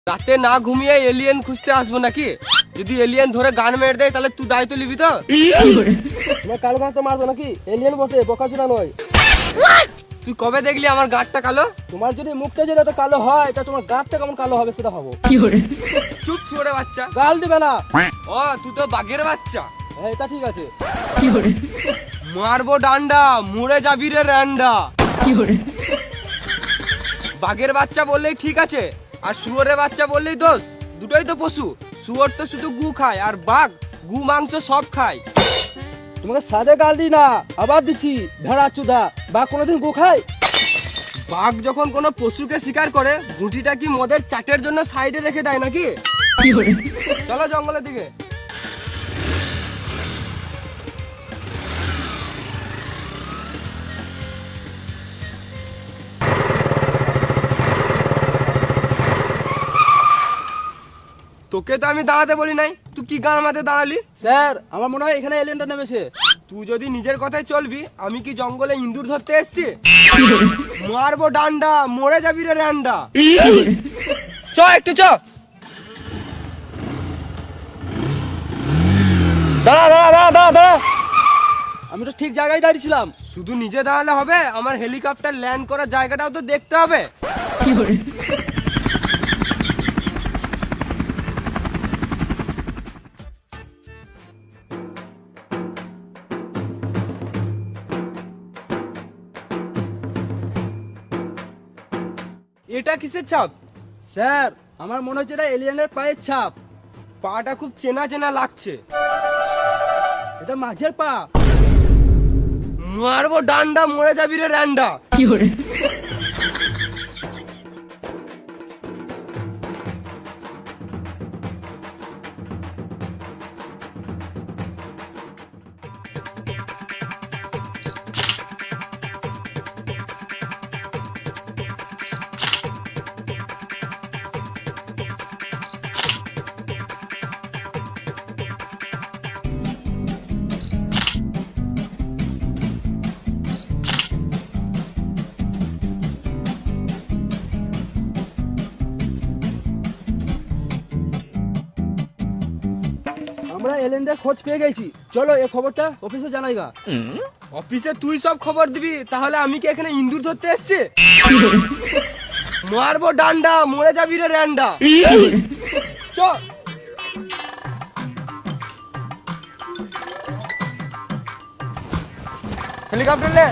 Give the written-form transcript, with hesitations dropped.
রাতে না ঘুমিয়ে এলিয়েন খুঁজতে আসবো নাকি? যদি এলিয়েন ধরে গান মেরে দেয় তাহলে তুই দায়িত্ব নিবি তো? কালো গাছ তো মারবো নাকি? এলিয়েন বসে, বোকাচোদা নয়। তুই কবে দেখলি আমার গাঁটটা কালো? তোমার যদি মুখটা যদি এত কালো হয় তা তোমার গাঁটটা কেমন কালো হবে সেটা ভাবো। চুপ ছোড়ে বাচ্চা। গাল দিবে না। ও তুই তো বাঘের বাচ্চা। হ্যাঁ, এটা ঠিক আছে। মারবো ডান্ডা, মুড়ে যাবি রে র্যান্ডা। বাঘের বাচ্চা বললেই ঠিক আছে, আর শুয়োরের বাচ্চা বললেই দোষ। দুটোই তো পশু। শুয়োর তো শুধু গু খায়, আর বাঘ গু মাংস সব খায়। তোমাকে সাদে গাল দিই না, আবার দিচ্ছি ভেড়া চুদা। বা কোনোদিন গু খায়? বাঘ যখন কোনো পশুকে শিকার করে, গুটিটা কি মদের চাটের জন্য সাইডে রেখে দেয় নাকি? চলো জঙ্গলের দিকে। তোকে তো আমি দাঁড়াতে বলি নাই, তুই কি গান মাঝে দাঁড়ালি? স্যার, আমার মনে হয় এখানে এলিয়েনটা নেমেছে। তুই যদি নিজের কথায় চলবি, আমি কি জঙ্গলে ইঁদুর ধরতে এসছি? মারবো ডান্ডা, মরে যাবি রে র্যান্ডা। চ একটু চ। দাঁড়া দাঁড়া দাঁড়া দাঁড়া দাঁড়া, আমি তো ঠিক জায়গায় দাঁড়িয়েছিলাম। শুধু নিজে দাঁড়ালে হবে, আমার হেলিকপ্টার ল্যান্ড করার জায়গাটাও তো দেখতে হবে। এটা কিসের ছাপ? স্যার, আমার মনে হচ্ছে এটা এলিয়েনের পায়ের ছাপ। পাটা খুব চেনা চেনা লাগছে। এটা মাঝের পা। মারবো ডান্ডা, মরে যাবি রে র্যান্ডা। আমরা এলিয়েনের খোঁজ পেয়ে গেছি, চলো এই খবরটা অফিসে জানাইগা। অফিসে তুই সব খবর দিবি, তাহলে আমি কি এখানে ইন্দুর ধরতে এসছি? মারবো ডান্ডা, মরে যাবি রে র্যান্ডা। চ। হেলিকপ্টার লে।